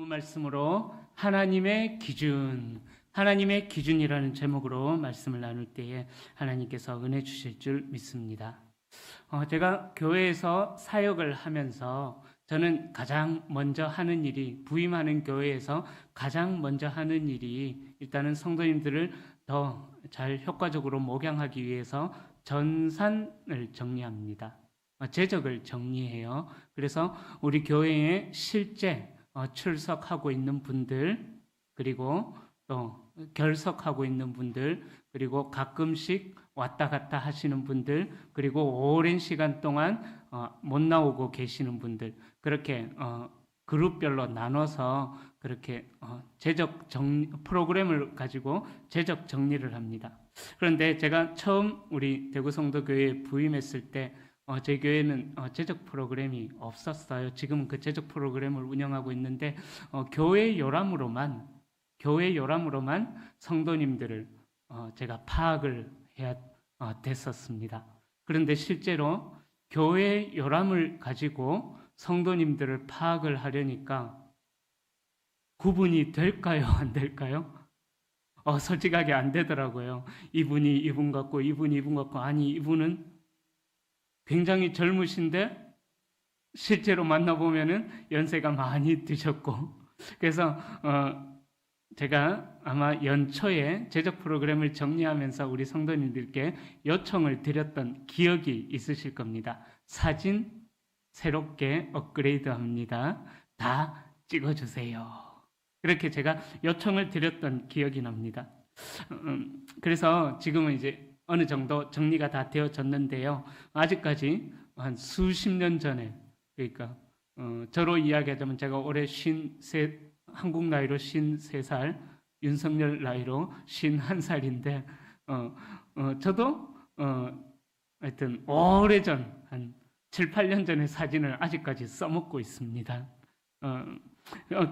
본문 말씀으로 하나님의 기준이라는 제목으로 말씀을 나눌 때에 하나님께서 은혜 주실 줄 믿습니다. 제가 교회에서 사역을 하면서 저는 가장 먼저 하는 일이, 부임하는 교회에서 가장 먼저 하는 일이 일단은 성도님들을 더 잘 효과적으로 목양하기 위해서 전산을 정리합니다. 재적을 정리해요. 그래서 우리 교회에 실제 출석하고 있는 분들, 그리고 또 결석하고 있는 분들, 그리고 가끔씩 왔다 갔다 하시는 분들, 그리고 오랜 시간 동안 못 나오고 계시는 분들, 그렇게 그룹별로 나눠서 그렇게 프로그램을 가지고 재적 정리를 합니다. 그런데 제가 처음 우리 대구 성도교회에 부임했을 때 저희 교회는 재적 프로그램이 없었어요. 지금은 그 재적 프로그램을 운영하고 있는데 교회 요람으로만 성도님들을 제가 파악을 해야 됐었습니다. 그런데 실제로 교회 요람을 가지고 성도님들을 파악을 하려니까 구분이 될까요? 안 될까요? 솔직하게 안 되더라고요. 이분이 이분 같고 이분이 이분 같고, 아니 이분은 굉장히 젊으신데 실제로 만나보면은 연세가 많이 드셨고, 그래서 제가 아마 연초에 재적 프로그램을 정리하면서 우리 성도님들께 요청을 드렸던 기억이 있으실 겁니다. 사진 새롭게 업그레이드합니다. 다 찍어주세요. 그렇게 제가 요청을 드렸던 기억이 납니다. 그래서 지금은 이제 어느 정도 정리가 다 되어졌는데요. 아직까지 한 수십 년 전에, 그러니까 저로 이야기하자면 제가 올해 한국 나이로 53살, 윤석열 나이로 51살인데 저도 하여튼 오래전 한 7, 8년 전의 사진을 아직까지 써먹고 있습니다.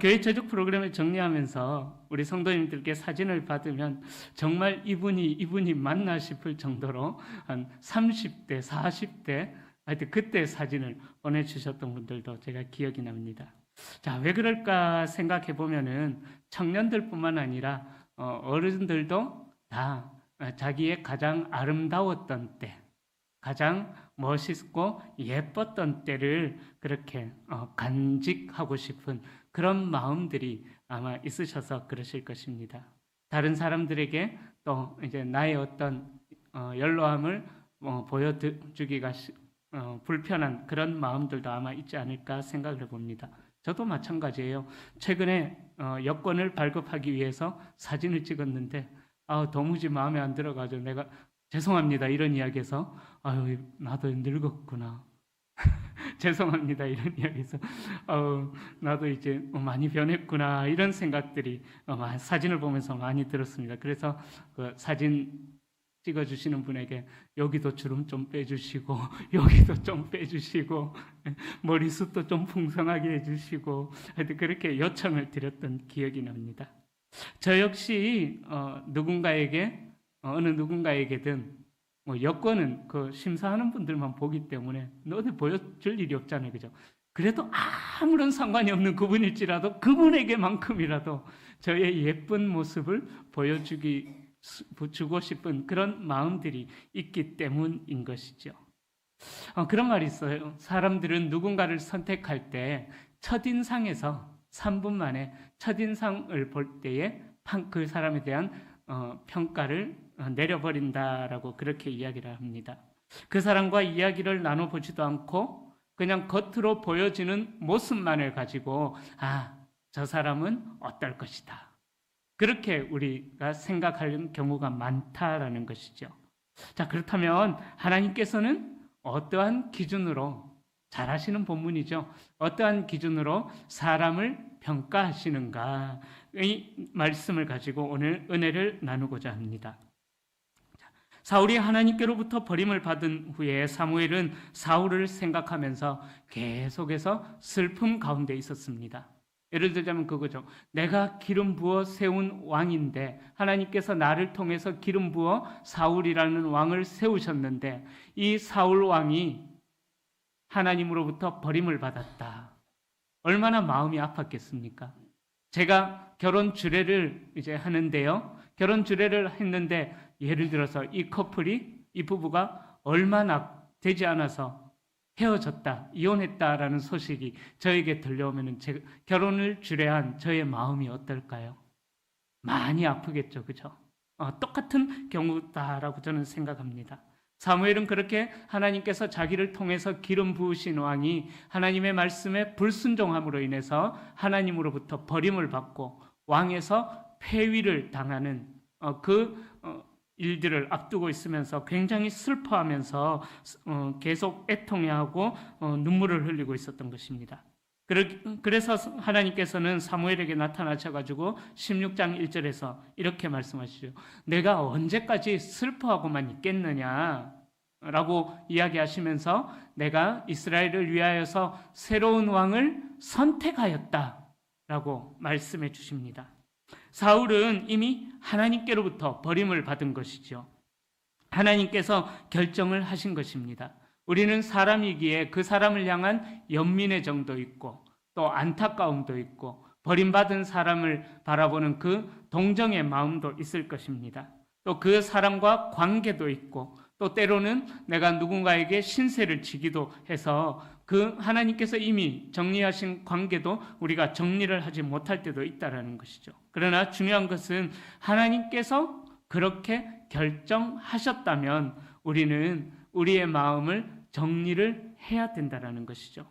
교회 재적 프로그램을 정리하면서 우리 성도님들께 사진을 받으면 정말 이분이 맞나 싶을 정도로 한 30대, 40대 하여튼 그때 사진을 보내주셨던 분들도 제가 기억이 납니다. 자, 왜 그럴까 생각해 보면은 청년들뿐만 아니라 어른들도 다 자기의 가장 아름다웠던 때, 가장 멋있고 예뻤던 때를 그렇게 간직하고 싶은 그런 마음들이 아마 있으셔서 그러실 것입니다. 다른 사람들에게 또 이제 나의 어떤 연로함을 보여주기가 불편한 그런 마음들도 아마 있지 않을까 생각을 해봅니다. 저도 마찬가지예요. 최근에 여권을 발급하기 위해서 사진을 찍었는데 도무지 마음에 안 들어가지고 내가 죄송합니다 이런 이야기해서 나도 늙었구나. 죄송합니다 이런 이야기해서 나도 이제 많이 변했구나 이런 생각들이 사진을 보면서 많이 들었습니다. 그래서 그 사진 찍어주시는 분에게 여기도 주름 좀 빼주시고 여기도 좀 빼주시고 머리숱도 좀 풍성하게 해주시고 하여튼 그렇게 요청을 드렸던 기억이 납니다. 저 역시 어느 누군가에게든 여권은 그 심사하는 분들만 보기 때문에 어디 보여줄 일이 없잖아요, 그죠? 그래도 아무런 상관이 없는 그분일지라도 그분에게만큼이라도 저의 예쁜 모습을 보여주고 싶은 그런 마음들이 있기 때문인 것이죠. 그런 말이 있어요. 사람들은 누군가를 선택할 때 첫인상에서 3분 만에 첫인상을 볼 때에 그 사람에 대한 평가를 내려버린다라고 그렇게 이야기를 합니다. 그 사람과 이야기를 나눠보지도 않고 그냥 겉으로 보여지는 모습만을 가지고 저 사람은 어떨 것이다. 그렇게 우리가 생각하는 경우가 많다라는 것이죠. 자, 그렇다면 하나님께서는 어떠한 기준으로, 잘 아시는 본문이죠. 어떠한 기준으로 사람을 평가하시는가 이 말씀을 가지고 오늘 은혜를 나누고자 합니다. 사울이 하나님께로부터 버림을 받은 후에 사무엘은 사울을 생각하면서 계속해서 슬픔 가운데 있었습니다. 예를 들자면 그거죠. 내가 기름 부어 세운 왕인데 하나님께서 나를 통해서 기름 부어 사울이라는 왕을 세우셨는데 이 사울 왕이 하나님으로부터 버림을 받았다. 얼마나 마음이 아팠겠습니까? 제가 결혼 주례를 이제 하는데요. 결혼 주례를 했는데 예를 들어서 이 부부가 얼마 되지 않아서 헤어졌다, 이혼했다라는 소식이 저에게 들려오면 결혼을 주례한 저의 마음이 어떨까요? 많이 아프겠죠, 그죠? 똑같은 경우다라고 저는 생각합니다. 사무엘은 그렇게 하나님께서 자기를 통해서 기름 부으신 왕이 하나님의 말씀에 불순종함으로 인해서 하나님으로부터 버림을 받고 왕에서 폐위를 당하는 일들을 앞두고 있으면서 굉장히 슬퍼하면서 계속 애통해하고 눈물을 흘리고 있었던 것입니다. 그래서 하나님께서는 사무엘에게 나타나셔가지고 16장 1절에서 이렇게 말씀하시죠. 내가 언제까지 슬퍼하고만 있겠느냐 라고 이야기하시면서 내가 이스라엘을 위하여서 새로운 왕을 선택하였다 라고 말씀해 주십니다. 사울은 이미 하나님께로부터 버림을 받은 것이죠. 하나님께서 결정을 하신 것입니다. 우리는 사람이기에 그 사람을 향한 연민의 정도 있고 또 안타까움도 있고 버림받은 사람을 바라보는 그 동정의 마음도 있을 것입니다. 또 그 사람과 관계도 있고 또 때로는 내가 누군가에게 신세를 지기도 해서 그 하나님께서 이미 정리하신 관계도 우리가 정리를 하지 못할 때도 있다는 것이죠. 그러나 중요한 것은 하나님께서 그렇게 결정하셨다면 우리는 우리의 마음을 정리를 해야 된다는 것이죠.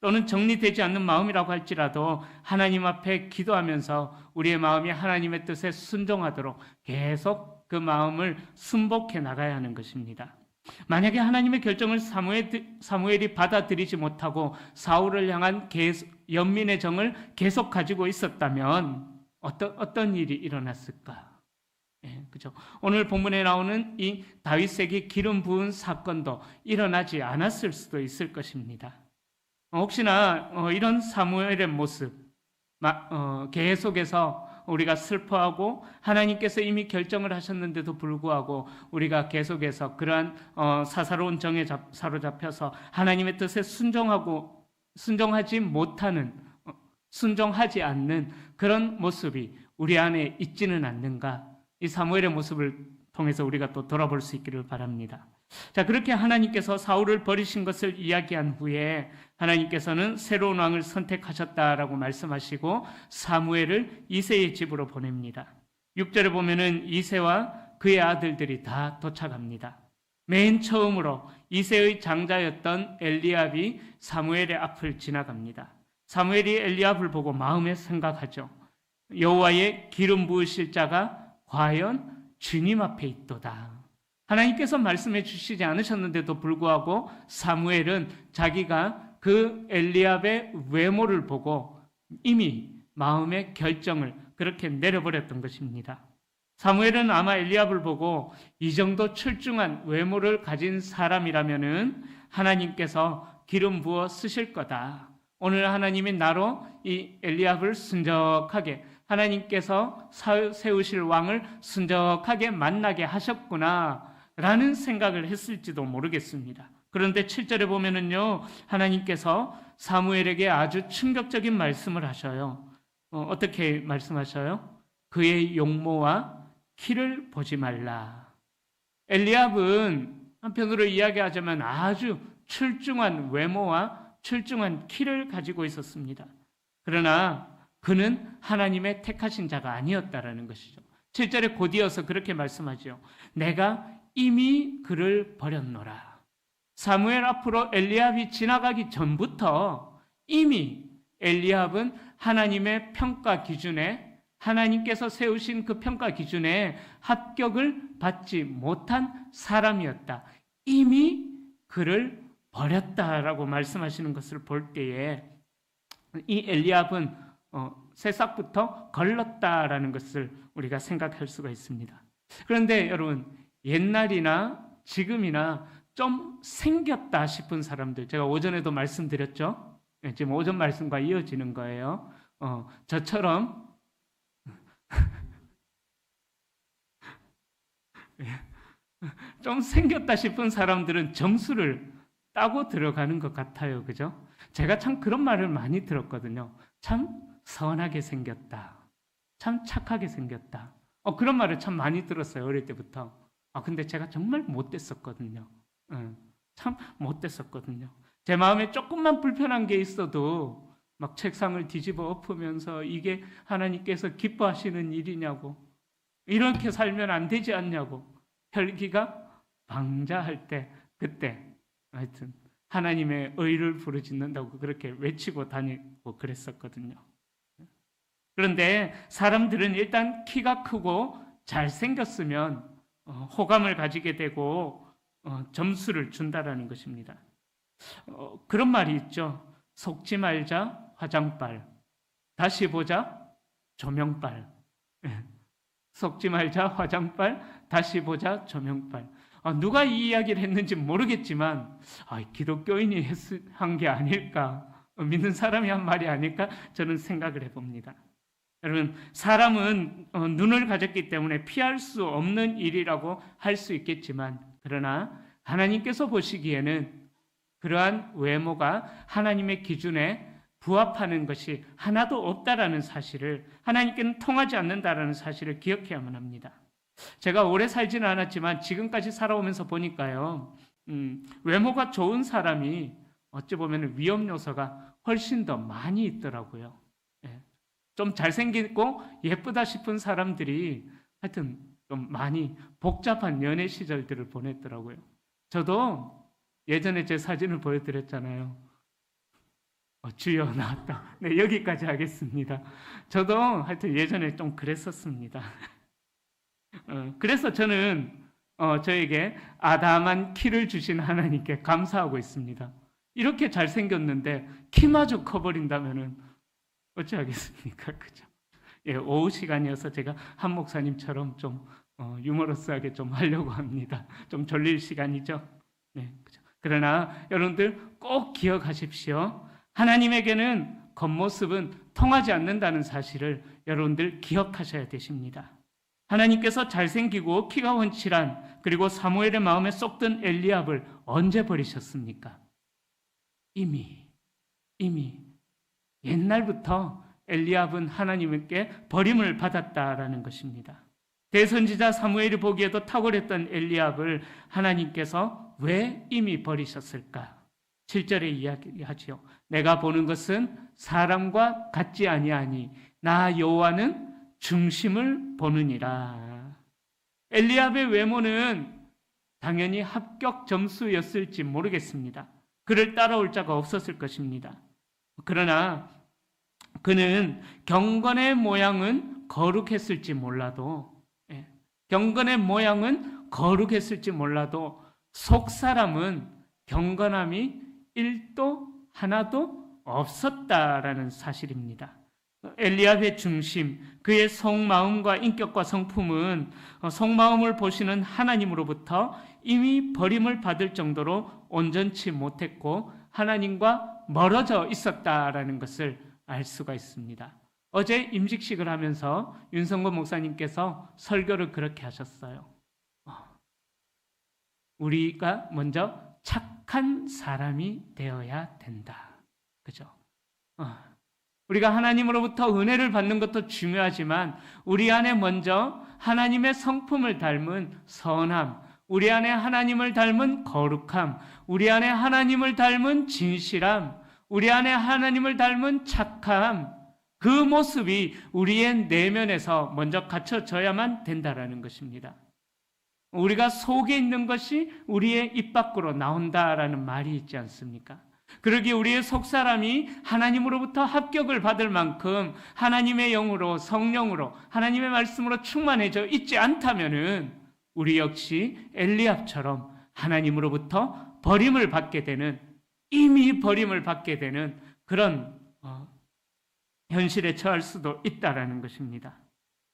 또는 정리되지 않는 마음이라고 할지라도 하나님 앞에 기도하면서 우리의 마음이 하나님의 뜻에 순종하도록 계속 그 마음을 순복해 나가야 하는 것입니다. 만약에 하나님의 결정을 사무엘이 받아들이지 못하고 사울을 향한 연민의 정을 계속 가지고 있었다면 어떤 일이 일어났을까? 그죠? 오늘 본문에 나오는 이 다윗에게 기름 부은 사건도 일어나지 않았을 수도 있을 것입니다. 혹시나 이런 사무엘의 모습 계속해서 우리가 슬퍼하고 하나님께서 이미 결정을 하셨는데도 불구하고 우리가 계속해서 그러한 사사로운 정에 사로잡혀서 하나님의 뜻에 순종하지 못하는 순종하지 않는 그런 모습이 우리 안에 있지는 않는가? 이 사무엘의 모습을 통해서 우리가 또 돌아볼 수 있기를 바랍니다. 자, 그렇게 하나님께서 사울을 버리신 것을 이야기한 후에 하나님께서는 새로운 왕을 선택하셨다라고 말씀하시고 사무엘을 이새의 집으로 보냅니다. 6절에 보면은 이새와 그의 아들들이 다 도착합니다. 맨 처음으로 이새의 장자였던 엘리압이 사무엘의 앞을 지나갑니다. 사무엘이 엘리압을 보고 마음에 생각하죠. 여호와의 기름 부으실 자가 과연 주님 앞에 있도다. 하나님께서 말씀해 주시지 않으셨는데도 불구하고 사무엘은 자기가 그 엘리압의 외모를 보고 이미 마음의 결정을 그렇게 내려버렸던 것입니다. 사무엘은 아마 엘리압을 보고 이 정도 출중한 외모를 가진 사람이라면은 하나님께서 기름 부어 쓰실 거다. 오늘 하나님이 나로 이 엘리압을 순적하게 하나님께서 세우실 왕을 순적하게 만나게 하셨구나 라는 생각을 했을지도 모르겠습니다. 그런데 7절에 보면은요, 하나님께서 사무엘에게 아주 충격적인 말씀을 하셔요. 어떻게 말씀하셔요? 그의 용모와 키를 보지 말라. 엘리압은 한편으로 이야기하자면 아주 출중한 외모와 출중한 키를 가지고 있었습니다. 그러나 그는 하나님의 택하신 자가 아니었다라는 것이죠. 7절에 곧이어서 그렇게 말씀하죠. 내가 이미 그를 버렸노라. 사무엘 앞으로 엘리압이 지나가기 전부터 이미 엘리압은 하나님의 평가 기준에 하나님께서 세우신 그 평가 기준에 합격을 받지 못한 사람이었다. 이미 그를 버렸다라고 말씀하시는 것을 볼 때에 이 엘리압은 새싹부터 걸렀다라는 것을 우리가 생각할 수가 있습니다. 그런데 여러분, 옛날이나 지금이나 좀 생겼다 싶은 사람들, 제가 오전에도 말씀드렸죠. 지금 오전 말씀과 이어지는 거예요. 저처럼 좀 생겼다 싶은 사람들은 점수를 따고 들어가는 것 같아요. 그죠? 제가 참 그런 말을 많이 들었거든요. 참 선하게 생겼다. 참 착하게 생겼다. 그런 말을 참 많이 들었어요. 어릴 때부터. 근데 제가 정말 못됐었거든요. 참 못됐었거든요. 제 마음에 조금만 불편한 게 있어도 막 책상을 뒤집어 엎으면서 이게 하나님께서 기뻐하시는 일이냐고, 이렇게 살면 안 되지 않냐고, 혈기가 방자할 때, 그때 하여튼 하나님의 의를 부르짖는다고 그렇게 외치고 다니고 그랬었거든요. 그런데 사람들은 일단 키가 크고 잘생겼으면 호감을 가지게 되고 점수를 준다라는 것입니다. 그런 말이 있죠. 속지 말자 화장빨, 다시 보자 조명빨. 속지 말자 화장빨, 다시 보자 조명빨. 누가 이 이야기를 했는지 모르겠지만 기독교인이 한 게 아닐까, 믿는 사람이 한 말이 아닐까 저는 생각을 해봅니다. 여러분, 사람은 눈을 가졌기 때문에 피할 수 없는 일이라고 할 수 있겠지만, 그러나 하나님께서 보시기에는 그러한 외모가 하나님의 기준에 부합하는 것이 하나도 없다라는 사실을, 하나님께는 통하지 않는다라는 사실을 기억해야만 합니다. 제가 오래 살지는 않았지만 지금까지 살아오면서 보니까요, 외모가 좋은 사람이 어찌 보면 위험 요소가 훨씬 더 많이 있더라고요. 좀 잘생기고 예쁘다 싶은 사람들이 하여튼 좀 많이 복잡한 연애 시절들을 보냈더라고요. 저도 예전에 제 사진을 보여드렸잖아요. 주여 나왔다. 네, 여기까지 하겠습니다. 저도 하여튼 예전에 좀 그랬었습니다. 그래서 저는 저에게 아담한 키를 주신 하나님께 감사하고 있습니다. 이렇게 잘생겼는데 키마저 커버린다면은 어찌하겠습니까? 그죠? 예, 오후 시간이어서 제가 한 목사님처럼 좀 유머러스하게 좀 하려고 합니다. 좀 졸릴 시간이죠? 네, 그죠? 그러나 여러분들 꼭 기억하십시오. 하나님에게는 겉모습은 통하지 않는다는 사실을 여러분들 기억하셔야 되십니다. 하나님께서 잘생기고 키가 훤칠한, 그리고 사무엘의 마음에 쏙 든 엘리압을 언제 버리셨습니까? 이미 옛날부터 엘리압은 하나님께 버림을 받았다라는 것입니다. 대선지자 사무엘이 보기에도 탁월했던 엘리압을 하나님께서 왜 이미 버리셨을까? 7절에 이야기하지요. 내가 보는 것은 사람과 같지 아니하니 나 여호와는 중심을 보느니라. 엘리압의 외모는 당연히 합격 점수였을지 모르겠습니다. 그를 따라올 자가 없었을 것입니다. 그러나 그는 경건의 모양은 거룩했을지 몰라도, 경건의 모양은 거룩했을지 몰라도 속사람은 경건함이 1도 하나도 없었다라는 사실입니다. 엘리압의 중심, 그의 속마음과 인격과 성품은 속마음을 보시는 하나님으로부터 이미 버림을 받을 정도로 온전치 못했고 하나님과 멀어져 있었다라는 것을 알 수가 있습니다. 어제 임직식을 하면서 윤성건 목사님께서 설교를 그렇게 하셨어요. 우리가 먼저 착한 사람이 되어야 된다. 그죠? 우리가 하나님으로부터 은혜를 받는 것도 중요하지만 우리 안에 먼저 하나님의 성품을 닮은 선함, 우리 안에 하나님을 닮은 거룩함, 우리 안에 하나님을 닮은 진실함, 우리 안에 하나님을 닮은 착함, 그 모습이 우리의 내면에서 먼저 갖춰져야만 된다라는 것입니다. 우리가 속에 있는 것이 우리의 입 밖으로 나온다라는 말이 있지 않습니까? 그러기에 우리의 속사람이 하나님으로부터 합격을 받을 만큼 하나님의 영으로, 성령으로, 하나님의 말씀으로 충만해져 있지 않다면은 우리 역시 엘리압처럼 하나님으로부터 버림을 받게 되는, 이미 버림을 받게 되는 그런 현실에 처할 수도 있다라는 것입니다.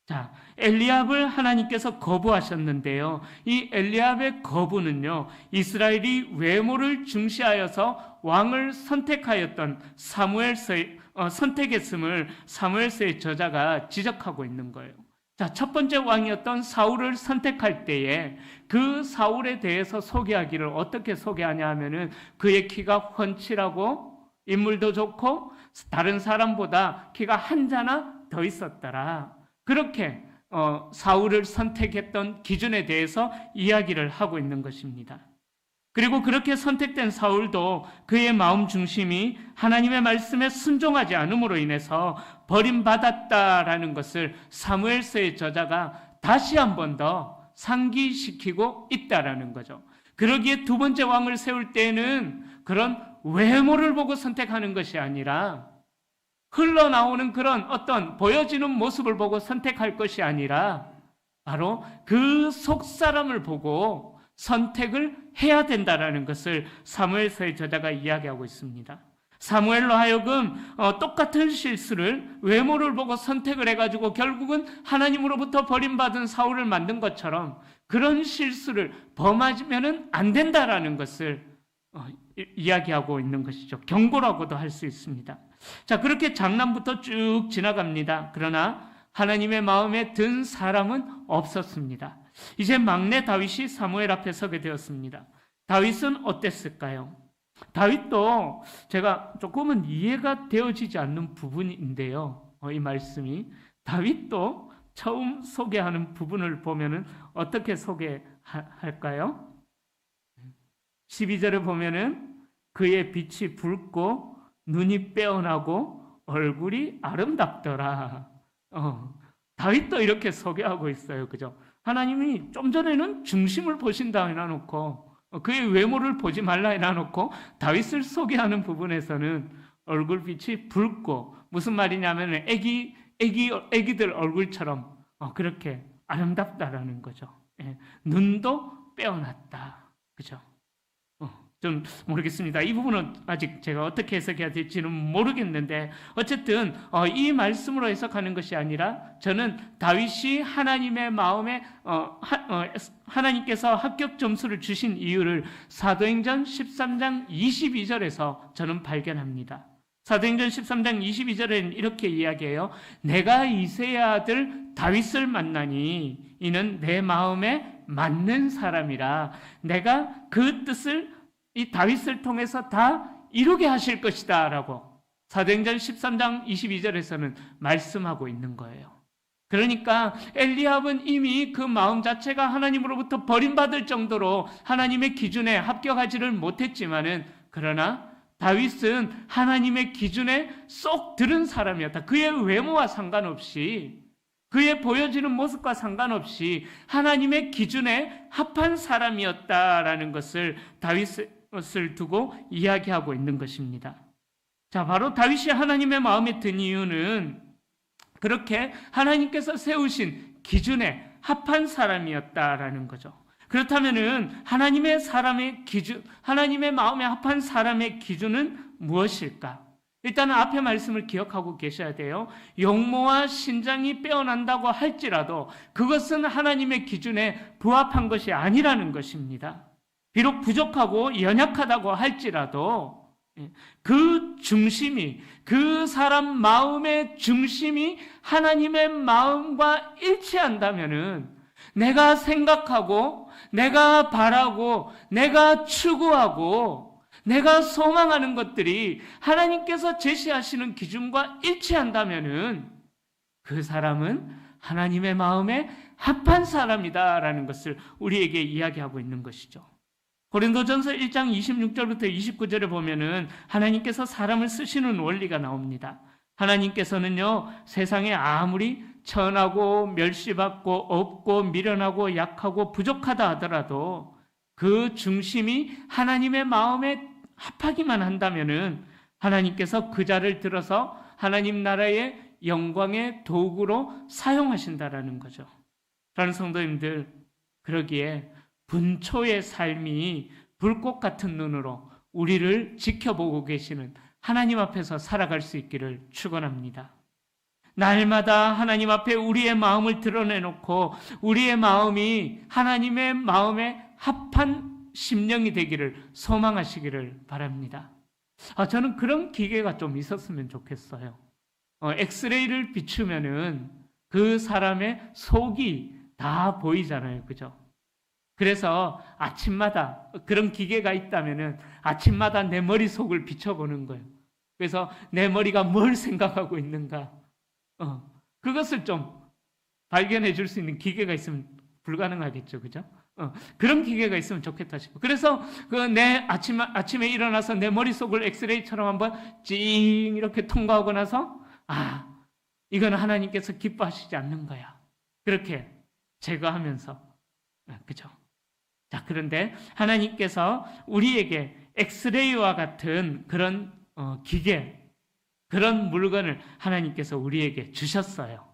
자, 엘리압을 하나님께서 거부하셨는데요. 이 엘리압의 거부는요, 이스라엘이 외모를 중시하여서 왕을 선택하였던 사무엘서의 선택했음을 사무엘서의 저자가 지적하고 있는 거예요. 자, 첫 번째 왕이었던 사울을 선택할 때에 그 사울에 대해서 소개하기를 어떻게 소개하냐 하면은 그의 키가 훤칠하고 인물도 좋고 다른 사람보다 키가 한 자나 더 있었더라. 그렇게 사울을 선택했던 기준에 대해서 이야기를 하고 있는 것입니다. 그리고 그렇게 선택된 사울도 그의 마음 중심이 하나님의 말씀에 순종하지 않음으로 인해서 버림받았다라는 것을 사무엘서의 저자가 다시 한 번 더 상기시키고 있다라는 거죠. 그러기에 두 번째 왕을 세울 때에는 그런 외모를 보고 선택하는 것이 아니라 흘러나오는 그런 어떤 보여지는 모습을 보고 선택할 것이 아니라 바로 그 속사람을 보고 선택을 해야 된다라는 것을 사무엘서의 저자가 이야기하고 있습니다. 사무엘로 하여금 똑같은 실수를 외모를 보고 선택을 해가지고 결국은 하나님으로부터 버림받은 사울을 만든 것처럼 그런 실수를 범하면 안 된다라는 것을 이야기하고 있는 것이죠. 경고라고도 할 수 있습니다. 자, 그렇게 장남부터 쭉 지나갑니다. 그러나 하나님의 마음에 든 사람은 없었습니다. 이제 막내 다윗이 사무엘 앞에 서게 되었습니다. 다윗은 어땠을까요? 다윗도 제가 조금은 이해가 되어지지 않는 부분인데요. 이 말씀이 다윗도 처음 소개하는 부분을 보면은 어떻게 소개할까요? 12절에 보면은 그의 빛이 붉고 눈이 빼어나고 얼굴이 아름답더라. 다윗도 이렇게 소개하고 있어요. 그죠? 하나님이 좀 전에는 중심을 보신다 해놔놓고 그의 외모를 보지 말라 해놔놓고 다윗을 소개하는 부분에서는 얼굴빛이 붉고 무슨 말이냐면 애기들 얼굴처럼 그렇게 아름답다라는 거죠. 예, 눈도 빼어났다. 그죠? 좀 모르겠습니다. 이 부분은 아직 제가 어떻게 해석해야 될지는 모르겠는데 어쨌든 이 말씀으로 해석하는 것이 아니라 저는 다윗이 하나님의 마음에 하나님께서 합격 점수를 주신 이유를 사도행전 13장 22절에서 저는 발견합니다. 사도행전 13장 22절에는 이렇게 이야기해요. 내가 이새의 아들 다윗을 만나니 이는 내 마음에 맞는 사람이라 내가 그 뜻을 이 다윗을 통해서 다 이루게 하실 것이다 라고 사도행전 13장 22절에서는 말씀하고 있는 거예요. 그러니까 엘리압은 이미 그 마음 자체가 하나님으로부터 버림받을 정도로 하나님의 기준에 합격하지를 못했지만은 그러나 다윗은 하나님의 기준에 쏙 들은 사람이었다. 그의 외모와 상관없이 그의 보여지는 모습과 상관없이 하나님의 기준에 합한 사람이었다라는 것을 다윗을 두고 이야기하고 있는 것입니다. 자, 바로 다윗이 하나님의 마음에 든 이유는 그렇게 하나님께서 세우신 기준에 합한 사람이었다라는 거죠. 그렇다면은 하나님의 마음에 합한 사람의 기준은 무엇일까? 일단은 앞의 말씀을 기억하고 계셔야 돼요. 용모와 신장이 빼어난다고 할지라도 그것은 하나님의 기준에 부합한 것이 아니라는 것입니다. 비록 부족하고 연약하다고 할지라도 그 중심이, 그 사람 마음의 중심이 하나님의 마음과 일치한다면은 내가 생각하고, 내가 바라고, 내가 추구하고, 내가 소망하는 것들이 하나님께서 제시하시는 기준과 일치한다면은 그 사람은 하나님의 마음에 합한 사람이다라는 것을 우리에게 이야기하고 있는 것이죠. 고린도전서 1장 26절부터 29절에 보면은 하나님께서 사람을 쓰시는 원리가 나옵니다. 하나님께서는요, 세상에 아무리 천하고 멸시받고 없고 미련하고 약하고 부족하다 하더라도 그 중심이 하나님의 마음에 합하기만 한다면은 하나님께서 그 자를 들어서 하나님 나라의 영광의 도구로 사용하신다라는 거죠. 그런 성도님들, 그러기에 분초의 삶이 불꽃 같은 눈으로 우리를 지켜보고 계시는 하나님 앞에서 살아갈 수 있기를 축원합니다. 날마다 하나님 앞에 우리의 마음을 드러내놓고 우리의 마음이 하나님의 마음에 합한 심령이 되기를 소망하시기를 바랍니다. 저는 그런 기계가 좀 있었으면 좋겠어요. 엑스레이를 비추면은 그 사람의 속이 다 보이잖아요. 그죠? 그래서 아침마다 그런 기계가 있다면은 아침마다 내 머릿속을 비춰보는 거예요. 그래서 내 머리가 뭘 생각하고 있는가, 그것을 좀 발견해 줄 수 있는 기계가 있으면 불가능하겠죠, 그죠? 그런 기계가 있으면 좋겠다 싶어. 그래서 내 아침에 일어나서 내 머릿속을 엑스레이처럼 한번 찡 이렇게 통과하고 나서, 이거는 하나님께서 기뻐하시지 않는 거야. 그렇게 제거하면서, 그죠? 자, 그런데 하나님께서 우리에게 엑스레이와 같은 그런 기계, 그런 물건을 하나님께서 우리에게 주셨어요.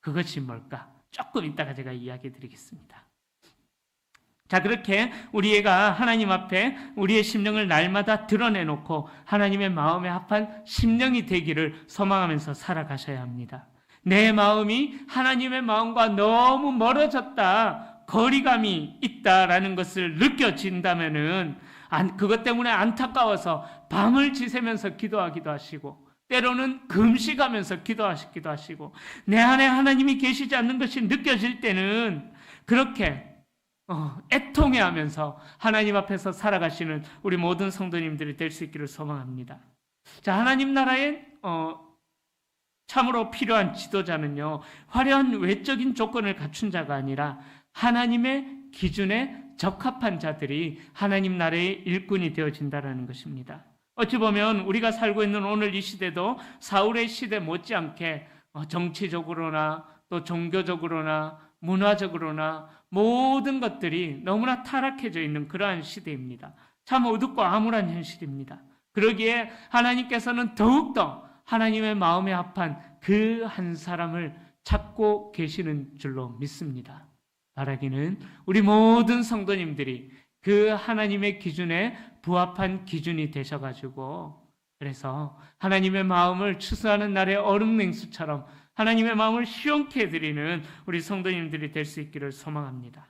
그것이 뭘까? 조금 이따가 제가 이야기 드리겠습니다. 자, 그렇게 우리가 하나님 앞에 우리의 심령을 날마다 드러내놓고 하나님의 마음에 합한 심령이 되기를 소망하면서 살아가셔야 합니다. 내 마음이 하나님의 마음과 너무 멀어졌다, 거리감이 있다라는 것을 느껴진다면은 그것 때문에 안타까워서 밤을 지새면서 기도하기도 하시고, 때로는 금식하면서 기도하시기도 하시고, 내 안에 하나님이 계시지 않는 것이 느껴질 때는 그렇게 애통해하면서 하나님 앞에서 살아가시는 우리 모든 성도님들이 될 수 있기를 소망합니다. 자, 하나님 나라에 참으로 필요한 지도자는요, 화려한 외적인 조건을 갖춘 자가 아니라 하나님의 기준에 적합한 자들이 하나님 나라의 일꾼이 되어진다는 것입니다. 어찌 보면 우리가 살고 있는 오늘 이 시대도 사울의 시대 못지않게 정치적으로나 또 종교적으로나 문화적으로나 모든 것들이 너무나 타락해져 있는 그러한 시대입니다. 참 어둡고 암울한 현실입니다. 그러기에 하나님께서는 더욱더 하나님의 마음에 합한 그 한 사람을 찾고 계시는 줄로 믿습니다. 바라기는 우리 모든 성도님들이 그 하나님의 기준에 부합한 기준이 되셔가지고, 그래서 하나님의 마음을 추수하는 날의 얼음냉수처럼 하나님의 마음을 시원케 해드리는 우리 성도님들이 될 수 있기를 소망합니다.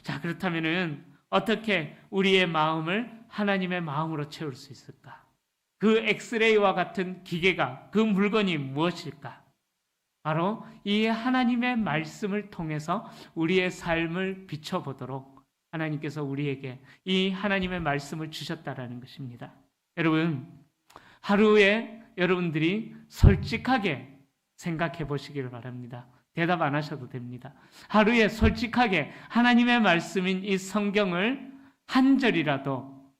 자, 그렇다면은 어떻게 우리의 마음을 하나님의 마음으로 채울 수 있을까? 그 엑스레이와 같은 기계가, 그 물건이 무엇일까? 바로 이 하나님의 말씀을 통해서 우리의 삶을 비춰보도록 하나님께서 우리에게 이 하나님의 말씀을 주셨다라는 것입니다. 여러분, 하루에 여러분들이 솔직하게 생각해 보시기를 바랍니다. 대답 안 하셔도 됩니다. 하루에 솔직하게 하나님의 말씀인 이 성경을 한 절이라도,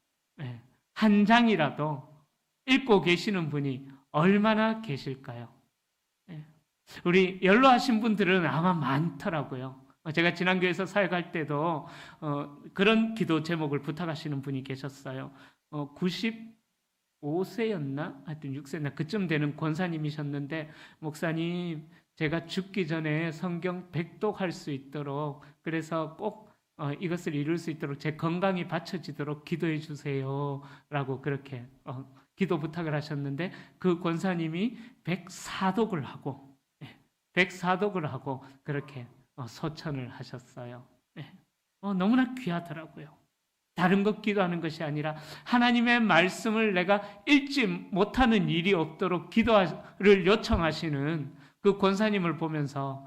한 장이라도 읽고 계시는 분이 얼마나 계실까요? 우리 연로하신 분들은 아마 많더라고요. 제가 지난교회에서 사역할 때도 그런 기도 제목을 부탁하시는 분이 계셨어요. 95세였나? 하여튼 6세나 그쯤 되는 권사님이셨는데, 목사님, 제가 죽기 전에 성경 100독할 수 있도록, 그래서 꼭 이것을 이룰 수 있도록 제 건강이 받쳐지도록 기도해 주세요 라고 그렇게 기도 부탁을 하셨는데, 그 권사님이 104독을 하고 그렇게 소천을 하셨어요. 너무나 귀하더라고요. 다른 것 기도하는 것이 아니라 하나님의 말씀을 내가 읽지 못하는 일이 없도록 기도를 요청하시는 그 권사님을 보면서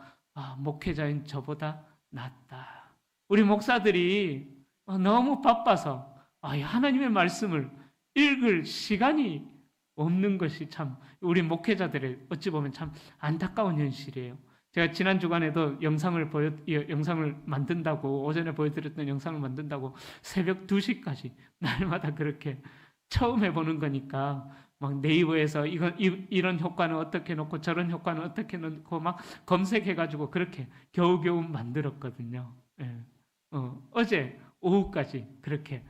목회자인 저보다 낫다. 우리 목사들이 너무 바빠서 하나님의 말씀을 읽을 시간이 없는 것이 참 우리 목회자들의 어찌 보면 참 안타까운 현실이에요. 제가 지난 주간에도 영상을 만든다고, 오전에 보여드렸던 영상을 만든다고 새벽 2시까지 날마다 그렇게 처음 해보는 거니까 막 네이버에서 이런 효과는 어떻게 놓고 저런 효과는 어떻게 놓고 막 검색해가지고 그렇게 겨우겨우 만들었거든요. 어제 오후까지 그렇게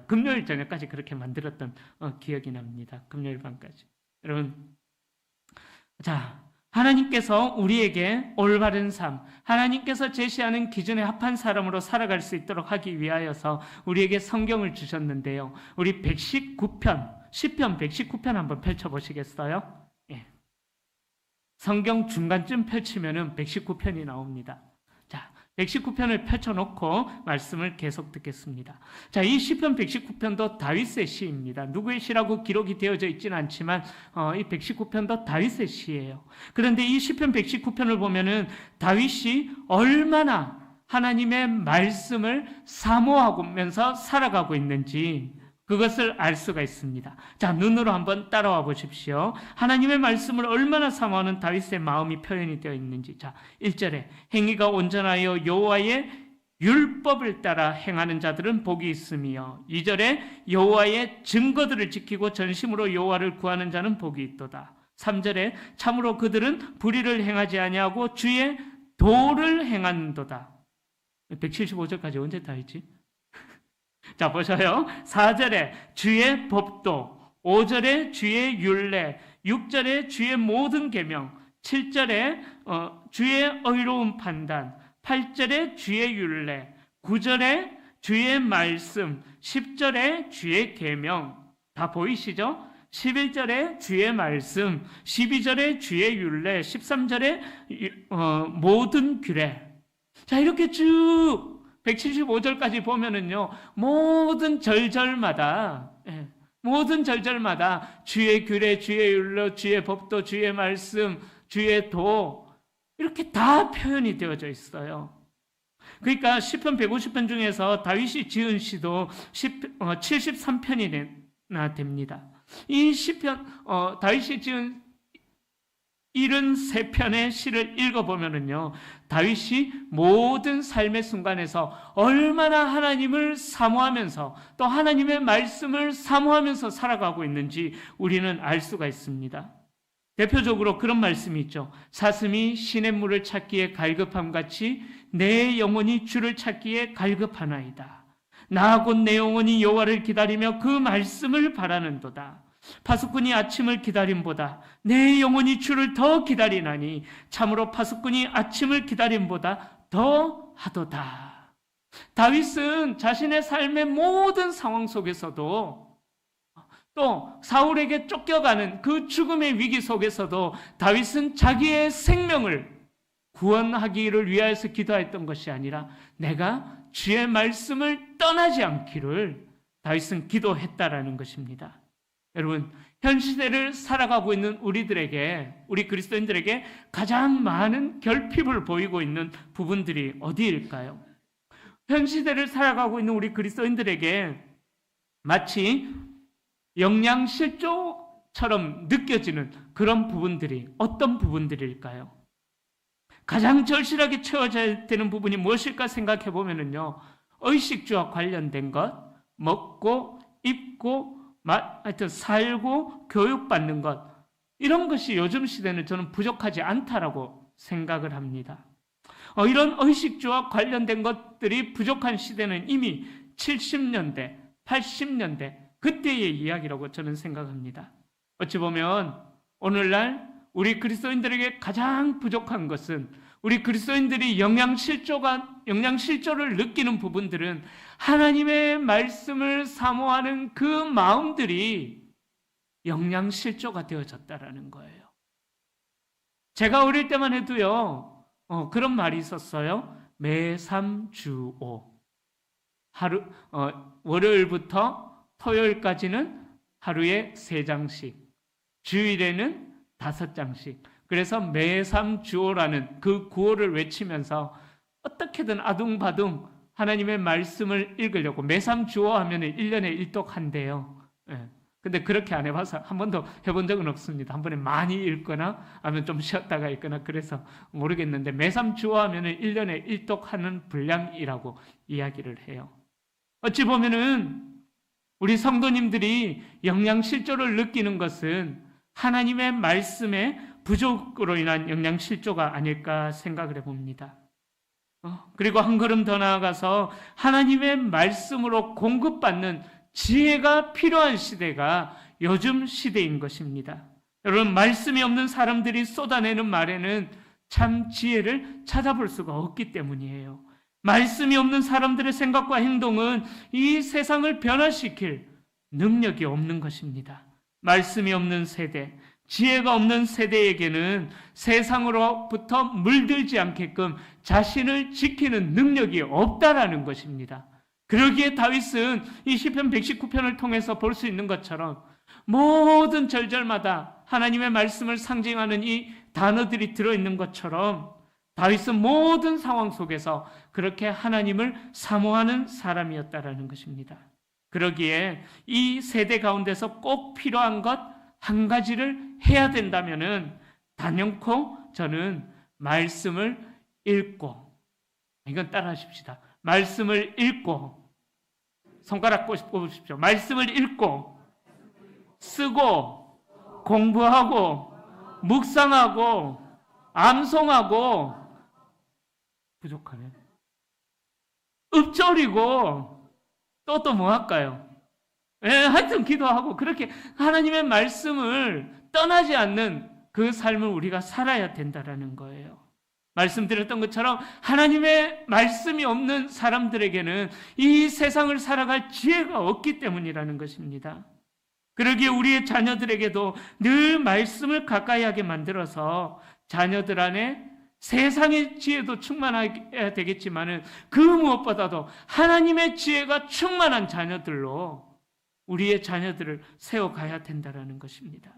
금요일 저녁까지 그렇게 만들었던 기억이 납니다. 금요일 밤까지. 여러분, 자, 하나님께서 우리에게 올바른 삶, 하나님께서 제시하는 기준에 합한 사람으로 살아갈 수 있도록 하기 위하여서 우리에게 성경을 주셨는데요. 우리 119편, 시편 119편 한번 펼쳐보시겠어요? 성경 중간쯤 펼치면은 119편이 나옵니다. 자, 119편을 펼쳐놓고 말씀을 계속 듣겠습니다. 자, 이 시편 119편도 다윗의 시입니다. 누구의 시라고 기록이 되어져 있지는 않지만 이 119편도 다윗의 시예요. 그런데 이 시편 119편을 보면은 다윗이 얼마나 하나님의 말씀을 사모하면서 살아가고 있는지 그것을 알 수가 있습니다. 자, 눈으로 한번 따라와 보십시오. 하나님의 말씀을 얼마나 사모하는 다윗의 마음이 표현이 되어 있는지. 자, 1절에 행위가 온전하여 여호와의 율법을 따라 행하는 자들은 복이 있으며, 2절에 여호와의 증거들을 지키고 전심으로 여호와를 구하는 자는 복이 있도다. 3절에 참으로 그들은 불의를 행하지 아니하고 주의 도를 행한도다. 175절까지 언제 다 했지? 자, 보셔요. 4절에 주의 법도, 5절에 주의 율례, 6절에 주의 모든 계명, 7절에 주의 의로운 판단, 8절에 주의 율례, 9절에 주의 말씀, 10절에 주의 계명. 다 보이시죠? 11절에 주의 말씀, 12절에 주의 율례, 13절에 모든 규례. 자, 이렇게 쭉 175절까지 보면은요, 모든 절절마다 주의 규례, 주의 율례, 주의 법도, 주의 말씀, 주의 도, 이렇게 다 표현이 되어져 있어요. 그러니까 시편 150편 중에서 다윗이 지은 시도 73편이나 됩니다. 이 시편, 다윗이 지은 73편의 시를 읽어보면은요, 다윗이 모든 삶의 순간에서 얼마나 하나님을 사모하면서 또 하나님의 말씀을 사모하면서 살아가고 있는지 우리는 알 수가 있습니다. 대표적으로 그런 말씀이 있죠. 사슴이 시냇물을 찾기에 갈급함 같이 내 영혼이 주를 찾기에 갈급하나이다. 나 곧 내 영혼이 여호와를 기다리며 그 말씀을 바라는도다. 파수꾼이 아침을 기다림보다 내 영혼이 주를 더 기다리나니 참으로 파수꾼이 아침을 기다림보다 더 하도다. 다윗은 자신의 삶의 모든 상황 속에서도, 또 사울에게 쫓겨가는 그 죽음의 위기 속에서도 다윗은 자기의 생명을 구원하기를 위하여서 기도했던 것이 아니라 내가 주의 말씀을 떠나지 않기를 다윗은 기도했다라는 것입니다. 여러분, 현 시대를 살아가고 있는 우리 그리스도인들에게 가장 많은 결핍을 보이고 있는 부분들이 어디일까요? 현 시대를 살아가고 있는 우리 그리스도인들에게 마치 영양실조처럼 느껴지는 그런 부분들이 어떤 부분들일까요? 가장 절실하게 채워져야 되는 부분이 무엇일까 생각해 보면은요, 의식주와 관련된 것, 먹고 입고 하여튼 살고 교육받는 것, 이런 것이 요즘 시대는 저는 부족하지 않다라고 생각을 합니다. 이런 의식주와 관련된 것들이 부족한 시대는 이미 70년대, 80년대 그때의 이야기라고 저는 생각합니다. 어찌 보면 오늘날 우리 그리스도인들에게 가장 부족한 것은, 우리 그리스도인들이 영양실조를 느끼는 부분들은 하나님의 말씀을 사모하는 그 마음들이 영양실조가 되어졌다라는 거예요. 제가 어릴 때만 해도요, 그런 말이 있었어요. 매삼주오. 월요일부터 토요일까지는 하루에 3장씩, 주일에는 5장씩. 그래서 매삼주오라는 그 구호를 외치면서 어떻게든 아둥바둥 하나님의 말씀을 읽으려고, 매삼주오 하면 1년에 1독 한대요. 근데 그렇게 안 해봐서 한 번도 해본 적은 없습니다. 한 번에 많이 읽거나 아니면 좀 쉬었다가 읽거나 그래서 모르겠는데, 매삼주오 하면 1년에 1독 하는 분량이라고 이야기를 해요. 어찌 보면은 우리 성도님들이 영양실조를 느끼는 것은 하나님의 말씀의 부족으로 인한 영양실조가 아닐까 생각을 해봅니다. 그리고 한 걸음 더 나아가서 하나님의 말씀으로 공급받는 지혜가 필요한 시대가 요즘 시대인 것입니다. 여러분, 말씀이 없는 사람들이 쏟아내는 말에는 참 지혜를 찾아볼 수가 없기 때문이에요. 말씀이 없는 사람들의 생각과 행동은 이 세상을 변화시킬 능력이 없는 것입니다. 말씀이 없는 세대, 지혜가 없는 세대에게는 세상으로부터 물들지 않게끔 자신을 지키는 능력이 없다라는 것입니다. 그러기에 다윗은 이 시편 119편을 통해서 볼 수 있는 것처럼 모든 절절마다 하나님의 말씀을 상징하는 이 단어들이 들어있는 것처럼 다윗은 모든 상황 속에서 그렇게 하나님을 사모하는 사람이었다라는 것입니다. 그러기에 이 세대 가운데서 꼭 필요한 것 한 가지를 해야 된다면은 단연코 저는 말씀을 읽고, 이건 따라 하십시다. 말씀을 읽고, 손가락 꼽으십시오. 말씀을 읽고, 쓰고, 공부하고, 묵상하고, 암송하고, 부족하네. 읊조리고, 또 뭐 할까요? 하여튼 기도하고, 그렇게 하나님의 말씀을 떠나지 않는 그 삶을 우리가 살아야 된다라는 거예요. 말씀드렸던 것처럼 하나님의 말씀이 없는 사람들에게는 이 세상을 살아갈 지혜가 없기 때문이라는 것입니다. 그러기에 우리의 자녀들에게도 늘 말씀을 가까이 하게 만들어서 자녀들 안에 세상의 지혜도 충만해야 되겠지만 그 무엇보다도 하나님의 지혜가 충만한 자녀들로 우리의 자녀들을 세워가야 된다는 것입니다.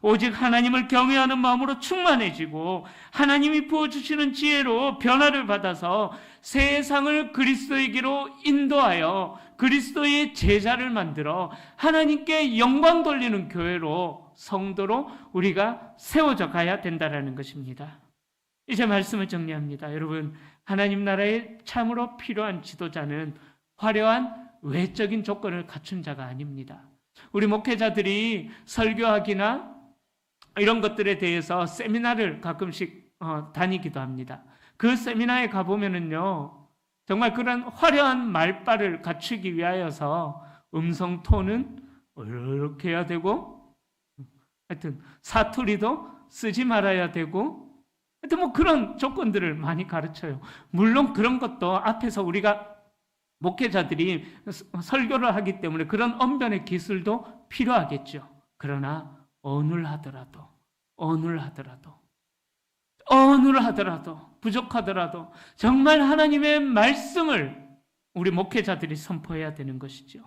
오직 하나님을 경외하는 마음으로 충만해지고 하나님이 부어주시는 지혜로 변화를 받아서 세상을 그리스도에게로 인도하여 그리스도의 제자를 만들어 하나님께 영광 돌리는 교회로, 성도로 우리가 세워져 가야 된다는 것입니다. 이제 말씀을 정리합니다. 여러분, 하나님 나라에 참으로 필요한 지도자는 화려한 외적인 조건을 갖춘 자가 아닙니다. 우리 목회자들이 설교하기나 이런 것들에 대해서 세미나를 가끔씩 다니기도 합니다. 그 세미나에 가보면은요, 정말 그런 화려한 말발을 갖추기 위하여서 음성 톤은 이렇게 해야 되고, 하여튼 사투리도 쓰지 말아야 되고, 하여튼 뭐 그런 조건들을 많이 가르쳐요. 물론 그런 것도 앞에서 우리가 목회자들이 설교를 하기 때문에 그런 언변의 기술도 필요하겠죠. 그러나 어눌 하더라도 부족하더라도 정말 하나님의 말씀을 우리 목회자들이 선포해야 되는 것이죠.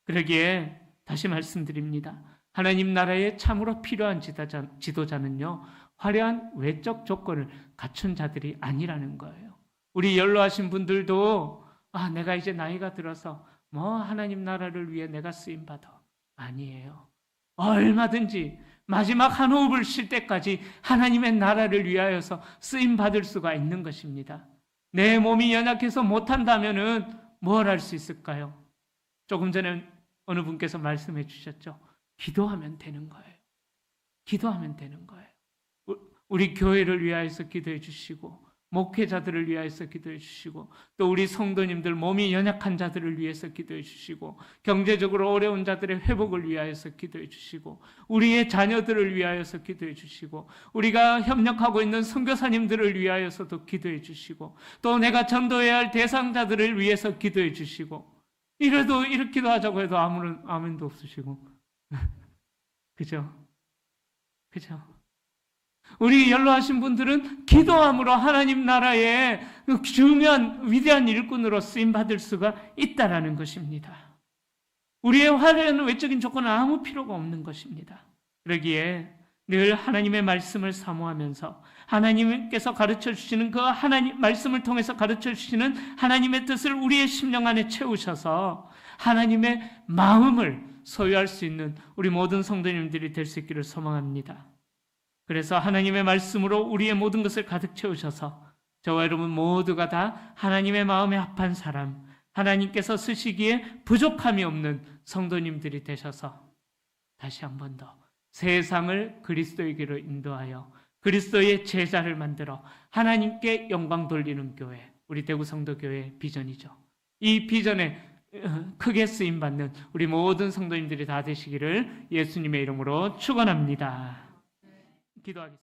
그러기에 다시 말씀드립니다. 하나님 나라에 참으로 필요한 지도자는요, 화려한 외적 조건을 갖춘 자들이 아니라는 거예요. 우리 연로하신 분들도 내가 이제 나이가 들어서 하나님 나라를 위해 내가 쓰임 받아. 아니에요. 얼마든지 마지막 한 호흡을 쉴 때까지 하나님의 나라를 위하여서 쓰임 받을 수가 있는 것입니다. 내 몸이 연약해서 못한다면은 뭘 할 수 있을까요? 조금 전에 어느 분께서 말씀해 주셨죠. 기도하면 되는 거예요. 기도하면 되는 거예요. 우리 교회를 위하여서 기도해 주시고, 목회자들을 위하여서 기도해 주시고, 또 우리 성도님들 몸이 연약한 자들을 위해서 기도해 주시고, 경제적으로 어려운 자들의 회복을 위하여서 기도해 주시고, 우리의 자녀들을 위하여서 기도해 주시고, 우리가 협력하고 있는 선교사님들을 위하여서도 기도해 주시고, 또 내가 전도해야 할 대상자들을 위해서 기도해 주시고, 이래도 이렇게도 하자고 해도 아무런 아멘도 없으시고 그죠? 우리 연로하신 분들은 기도함으로 하나님 나라의 중요한 위대한 일꾼으로 쓰임받을 수가 있다라는 것입니다. 우리의 화려한 외적인 조건은 아무 필요가 없는 것입니다. 그러기에 늘 하나님의 말씀을 사모하면서 하나님께서 가르쳐 주시는 그 하나님 말씀을 통해서 가르쳐 주시는 하나님의 뜻을 우리의 심령 안에 채우셔서 하나님의 마음을 소유할 수 있는 우리 모든 성도님들이 될 수 있기를 소망합니다. 그래서 하나님의 말씀으로 우리의 모든 것을 가득 채우셔서 저와 여러분 모두가 다 하나님의 마음에 합한 사람, 하나님께서 쓰시기에 부족함이 없는 성도님들이 되셔서 다시 한 번 더 세상을 그리스도에게로 인도하여 그리스도의 제자를 만들어 하나님께 영광 돌리는 교회, 우리 대구 성도교회의 비전이죠. 이 비전에 크게 쓰임받는 우리 모든 성도님들이 다 되시기를 예수님의 이름으로 축원합니다. 기도하겠습니다.